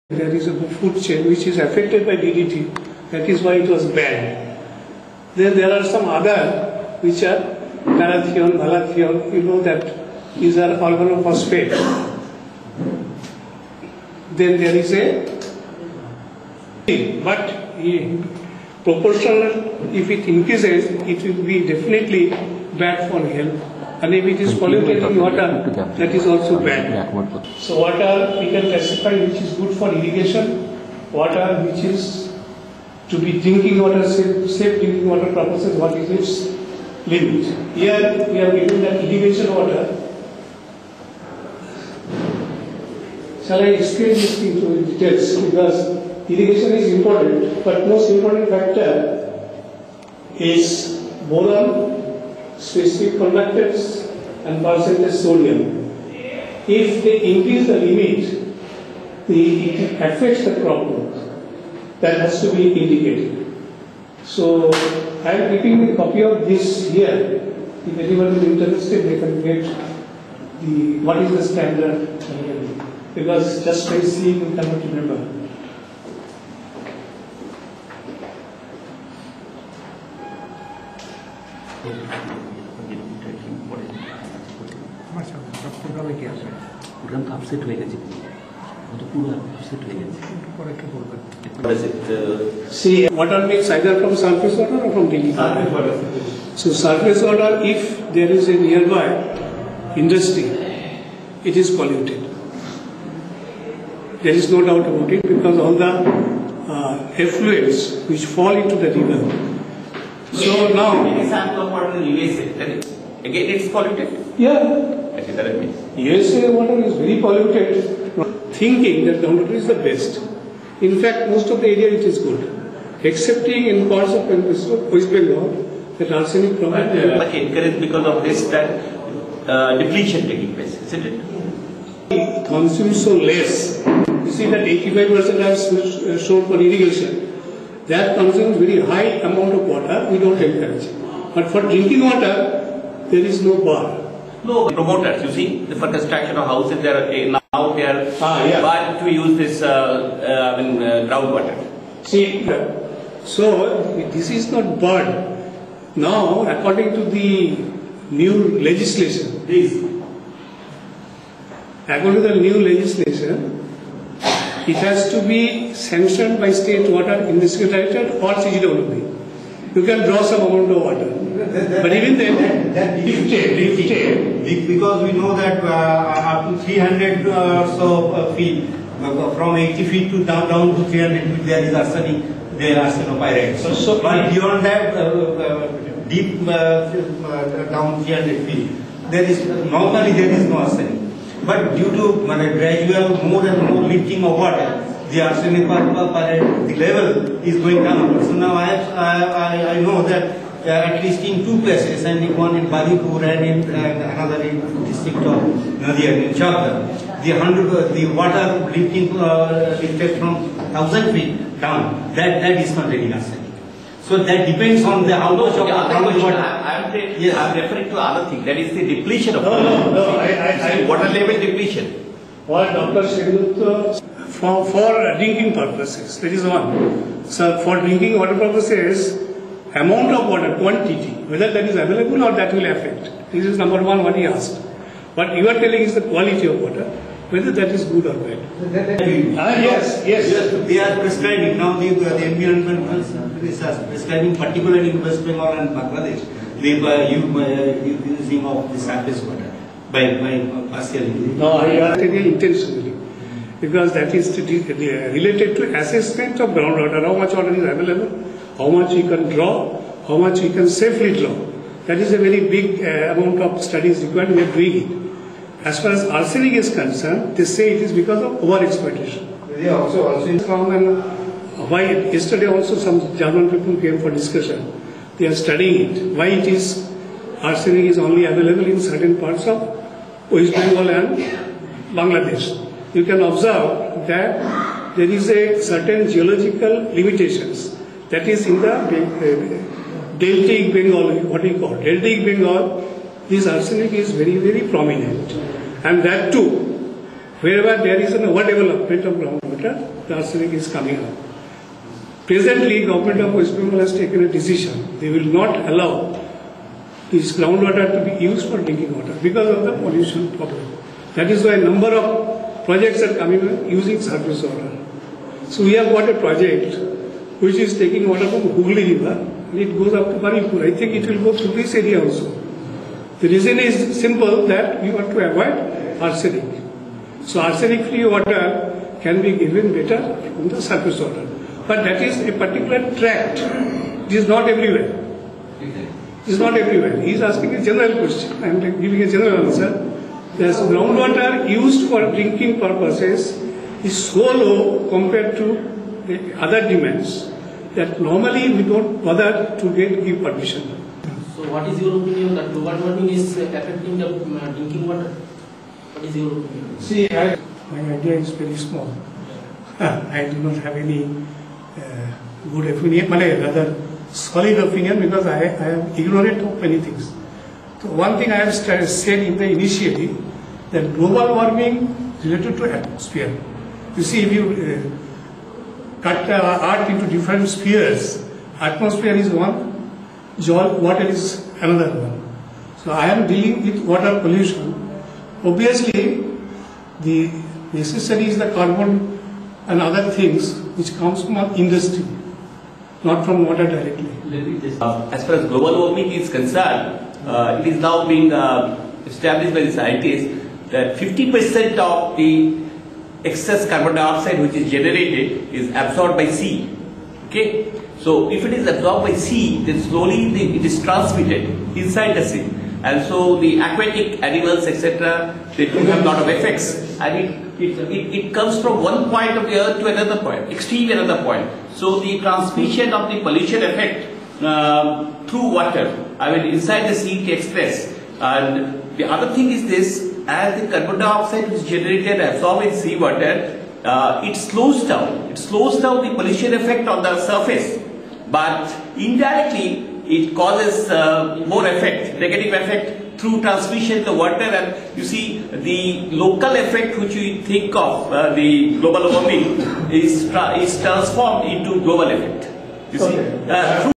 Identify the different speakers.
Speaker 1: There is a food chain which is affected by DDT. That is why it was banned. Then there are some other which are parathion, malathion. You know that these are organophosphates. Then there is a but proportional. If it increases, it will be definitely bad for health. And if it is polluted in water, that is also bad. So water we can classify which is good for irrigation, water which is to be drinking water, safe drinking water purposes, what is its limit. Here we have given that irrigation water. Shall I explain this into details? Because irrigation is important, but most important factor is boron, specific conductance and percentage sodium. If they increase the limit, it affects the crop growth. That has to be indicated. So I am keeping a copy of this here. If anyone is interested, they can get what is the standard. Because just by seeing you cannot remember. See, water makes either from surface water or from drinking water. So surface water, if there is a nearby industry, it is polluted. There is no doubt about it, because all the effluents which fall into the river. So now,
Speaker 2: any sample of water in USA, then again it's polluted?
Speaker 1: Yeah. USA water is very polluted. Thinking that groundwater is the best. In fact, most of the area it is good, excepting in parts of West Bengal, that arsenic problem.
Speaker 2: But encouraged because of this, that depletion taking place, isn't it?
Speaker 1: It consumes so less. You see that 85% are stored for irrigation. That consumes very high amount of water. We don't encourage. But for drinking water, there is no bar.
Speaker 2: No promoters, you see, for construction of houses, now they are barred to use this groundwater.
Speaker 1: See, so this is not barred. Now, according to the new legislation, it has to be sanctioned by State Water Industry Directorate or CGWB. You can draw some amount of water. But even then,
Speaker 3: because we know that up to 300 or so feet, from 80 feet to down to 300 feet, there is arsenic, there are arsenopyrite. So but beyond that, deep down 300 feet, normally there is no arsenic. But due to gradual more and more lifting of water, the arsenic the level is going down. So now I know that at least in two places, and one in Badipur and in another in district of Nadia in Chabda, the water lifting lifted from 1,000 feet down. That is containing arsenic. So that depends on how much of water.
Speaker 2: I'm referring to other thing. That is the depletion of water.
Speaker 1: No.
Speaker 2: Water level depletion.
Speaker 1: What Dr. said for drinking purposes, that is one. So for drinking water purposes, amount of water, quantity, whether that is available or that will affect. This is number one, what he asked. What you are telling is the quality of water, whether that is good or bad. Yes.
Speaker 3: They are prescribing, now the environment is prescribing, particularly in West Bengal and Bangladesh, using of the surface water by partial.
Speaker 1: No, I am telling intentionally. Because that is related to assessment of groundwater, how much water is available, how much we can draw, how much we can safely draw. That is a very big amount of studies required, we are doing it. As far as arsenic is concerned, they say it is because of over-exploitation. Why yesterday also some German people came for discussion. They are studying it. Why it is arsenic is only available in certain parts of West Bengal and Bangladesh. You can observe that there is a certain geological limitations. That is in the deltic Bengal, what we call deltic Bengal, this arsenic is very, very prominent. And that too, Wherever there is an overdevelopment of groundwater, the arsenic is coming out. Presently, Government of West Bengal has taken a decision. They will not allow this groundwater to be used for drinking water because of the pollution problem. That is why a number of projects are coming using surface water. So we have got a project which is taking water from Hooghly River and it goes up to Banipur. I think it will go through this area also. The reason is simple, that we want to avoid arsenic. So arsenic free water can be given better from the surface water. But that is a particular tract. It is not everywhere. It is not everywhere. He is asking a general question. I am giving a general answer. The groundwater used for drinking purposes is so low compared to the other demands that normally we don't bother to give permission.
Speaker 4: So what is your opinion that global warming is affecting the drinking water? What is your opinion?
Speaker 1: See, my idea is very small. I do not have any good opinion, but rather solid opinion, because I am ignorant of many things. So one thing I have said in the initiative, that global warming related to atmosphere. You see, if you cut Earth into different spheres, atmosphere is one, water is another one. So I am dealing with water pollution. Obviously, the necessary is the carbon and other things which comes from industry, not from water directly.
Speaker 2: As far as global warming is concerned, it is now being established by the scientists that 50% of the excess carbon dioxide which is generated is absorbed by sea. Okay, so if it is absorbed by sea, then slowly it is transmitted inside the sea, and so the aquatic animals, etc., they do have a lot of effects, and it comes from one point of the earth to another point, extreme another point. So the transmission of the pollution effect through water, I mean inside the sea, takes place. And the other thing is this: as the carbon dioxide is generated and absorbed in seawater, it slows down. It slows down the pollution effect on the surface, but indirectly it causes more effect, negative effect through transmission of the water. And you see, the local effect which we think of, the global warming, is transformed into global effect. You see.